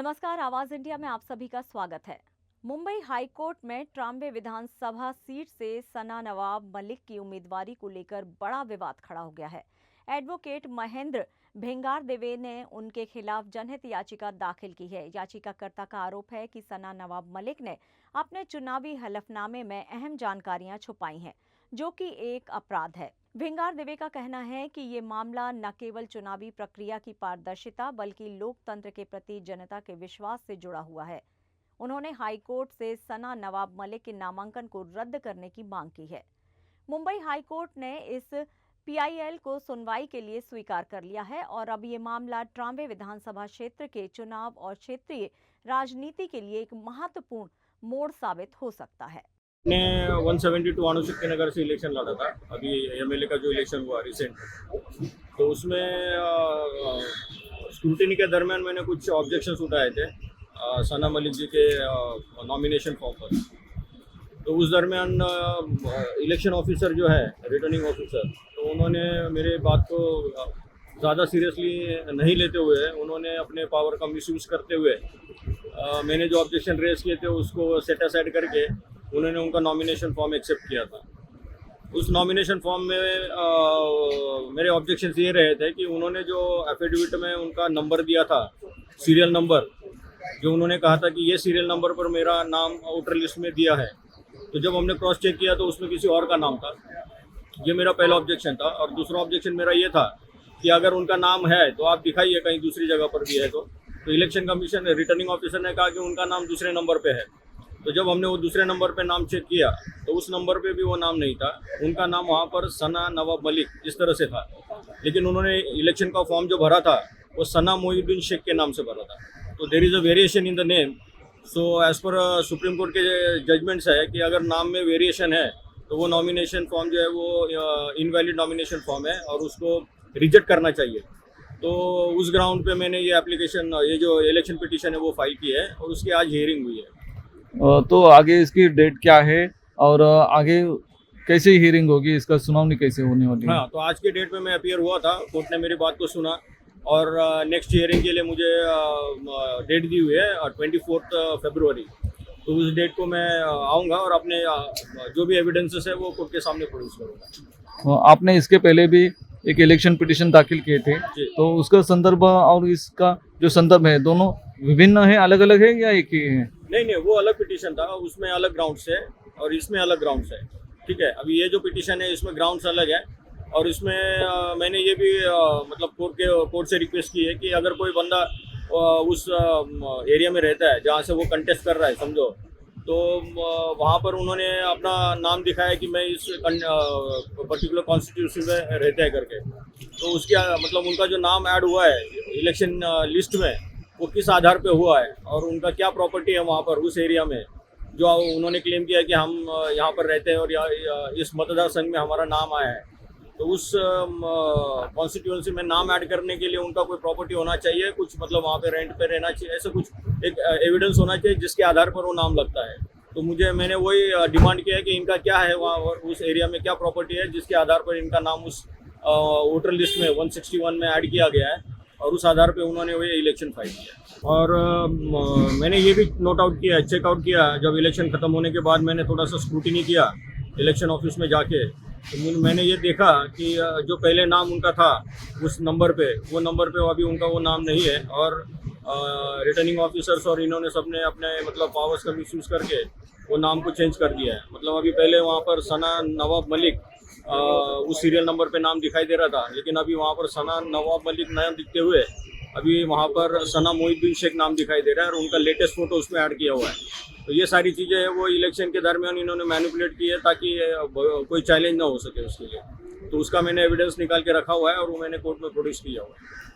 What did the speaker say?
नमस्कार, आवाज इंडिया में आप सभी का स्वागत है। मुंबई हाईकोर्ट में ट्राम्बे विधानसभा सीट से सना नवाब मलिक की उम्मीदवारी को लेकर बड़ा विवाद खड़ा हो गया है। एडवोकेट महेंद्र भेंगारदेवे ने उनके खिलाफ जनहित याचिका दाखिल की है। याचिकाकर्ता का आरोप है कि सना नवाब मलिक ने अपने चुनावी हलफनामे में अहम जानकारियां छुपाई हैं, जो कि एक अपराध है। भेंगारदेवे का कहना है कि ये मामला न केवल चुनावी प्रक्रिया की पारदर्शिता बल्कि लोकतंत्र के प्रति जनता के विश्वास से जुड़ा हुआ है। उन्होंने हाईकोर्ट से सना नवाब मलिक के नामांकन को रद्द करने की मांग की है। मुंबई हाईकोर्ट ने इस पीआईएल को सुनवाई के लिए स्वीकार कर लिया है और अब ये मामला ट्राम्बे विधानसभा क्षेत्र के चुनाव और क्षेत्रीय राजनीति के लिए एक महत्वपूर्ण मोड़ साबित हो सकता है। ने 172 अणुशक्ति नगर से इलेक्शन लड़ा था। अभी एमएलए का जो इलेक्शन हुआ रिसेंट, तो उसमें स्क्रूटिनी के दरमियान मैंने कुछ ऑब्जेक्शंस उठाए थे सना मलिक जी के नॉमिनेशन फॉर्म पर। तो उस दरमियान इलेक्शन ऑफिसर जो है, रिटर्निंग ऑफिसर, तो उन्होंने मेरे बात को ज़्यादा सीरियसली नहीं लेते हुए उन्होंने अपने पावर का मिसयूज़ करते हुए मैंने जो ऑब्जेक्शन रेज किए थे उसको सेट असाइड करके उन्होंने उनका नॉमिनेशन फॉर्म एक्सेप्ट किया था। उस नॉमिनेशन फॉर्म में मेरे ऑब्जेक्शंस ये रहे थे कि उन्होंने जो एफिडेविट में उनका नंबर दिया था, सीरियल नंबर, जो उन्होंने कहा था कि ये सीरियल नंबर पर मेरा नाम वोटर लिस्ट में दिया है, तो जब हमने क्रॉस चेक किया तो उसमें किसी और का नाम था। ये मेरा पहला ऑब्जेक्शन था। और दूसरा ऑब्जेक्शन मेरा ये था कि अगर उनका नाम है तो आप दिखाइए कहीं दूसरी जगह पर भी है। तो इलेक्शन कमीशन रिटर्निंग ऑफिसर ने कहा कि उनका नाम दूसरे नंबर पे है। तो जब हमने वो दूसरे नंबर पे नाम चेक किया तो उस नंबर पे भी वो नाम नहीं था। उनका नाम वहाँ पर सना नवाब मलिक इस तरह से था, लेकिन उन्होंने इलेक्शन का फॉर्म जो भरा था वो सना मोहिउद्दीन शेख के नाम से भरा था। तो there is a variation in the name. So as per supreme court के जजमेंट्स है कि अगर नाम में वेरिएशन है तो वो नॉमिनेशन फॉर्म जो है वो इनवैलिड नॉमिनेशन फॉर्म है और उसको रिजेक्ट करना चाहिए। तो उस ग्राउंड पे मैंने ये एप्लीकेशन, ये जो इलेक्शन पिटीशन है वो फाइल की है और उसकी आज हियरिंग हुई है। तो आगे इसकी डेट क्या है और आगे कैसे हियरिंग होगी, इसका सुनवाई कैसे होने वाली है? हाँ, तो आज के डेट में मैं अपीयर हुआ था, कोर्ट ने मेरी बात को सुना और नेक्स्ट हियरिंग के लिए मुझे डेट दी हुई है 24 फरवरी। तो उस डेट को मैं आऊँगा और अपने जो भी एविडेंसेस है वो कोर्ट के सामने प्रोड्यूस करूँगा। आपने इसके पहले भी एक इलेक्शन पिटीशन दाखिल किए थे, तो उसका संदर्भ और इसका जो संदर्भ है दोनों विभिन्न है, अलग अलग है या एक ही है? नहीं, वो अलग पिटीशन था, उसमें अलग ग्राउंड्स है और इसमें अलग ग्राउंड्स है। ठीक है, अभी ये जो पिटीशन है इसमें ग्राउंड्स अलग है और इसमें मैंने ये भी मतलब कोर्ट से रिक्वेस्ट की है कि अगर कोई बंदा उस एरिया में रहता है जहाँ से वो कंटेस्ट कर रहा है, समझो, तो वहाँ पर उन्होंने अपना नाम दिखाया कि मैं इस पर्टिकुलर कॉन्स्टिट्यूंसी में रहते हैं करके। तो उसके मतलब उनका जो नाम ऐड हुआ है इलेक्शन लिस्ट में वो किस आधार पे हुआ है और उनका क्या प्रॉपर्टी है वहाँ पर उस एरिया में, जो उन्होंने क्लेम किया कि हम यहाँ पर रहते हैं और इस मतदार संघ में हमारा नाम आया है। तो उस कॉन्स्टिट्यूंसी में नाम ऐड करने के लिए उनका कोई प्रॉपर्टी होना चाहिए, कुछ मतलब वहाँ पे रेंट पे रहना चाहिए, ऐसा कुछ एक एविडेंस होना चाहिए जिसके आधार पर वो नाम लगता है। तो मैंने वही डिमांड किया है कि इनका क्या है वहाँ और उस एरिया में क्या प्रॉपर्टी है जिसके आधार पर इनका नाम उस वोटर लिस्ट में 161 में ऐड किया गया है और उस आधार पे उन्होंने वही इलेक्शन फाइल किया। और मैंने ये भी नोट आउट किया, चेकआउट किया, जब इलेक्शन ख़त्म होने के बाद मैंने थोड़ा सा स्क्रूटिनी किया इलेक्शन ऑफिस में जाके, तो मैंने ये देखा कि जो पहले नाम उनका था उस नंबर पे, वो नंबर पे अभी उनका वो नाम नहीं है और रिटर्निंग ऑफिसर्स और इन्होंने सबने अपने मतलब पावर्स का मिसयूज़ करके वो नाम को चेंज कर दिया है। मतलब अभी पहले वहाँ पर सना नवाब मलिक उस सीरियल नंबर पे नाम दिखाई दे रहा था, लेकिन अभी वहाँ पर सना नवाब मलिक नाम दिखते हुए अभी वहाँ पर सना मोहिउद्दीन शेख नाम दिखाई दे रहा है और उनका लेटेस्ट फोटो उसमें ऐड किया हुआ है। तो ये सारी चीज़ें हैं वो इलेक्शन के दरमियान इन्होंने मैनिपुलेट की है ताकि कोई चैलेंज ना हो सके उसके लिए। तो उसका मैंने एविडेंस निकाल के रखा हुआ है और वो मैंने कोर्ट में प्रोड्यूस किया हुआ है।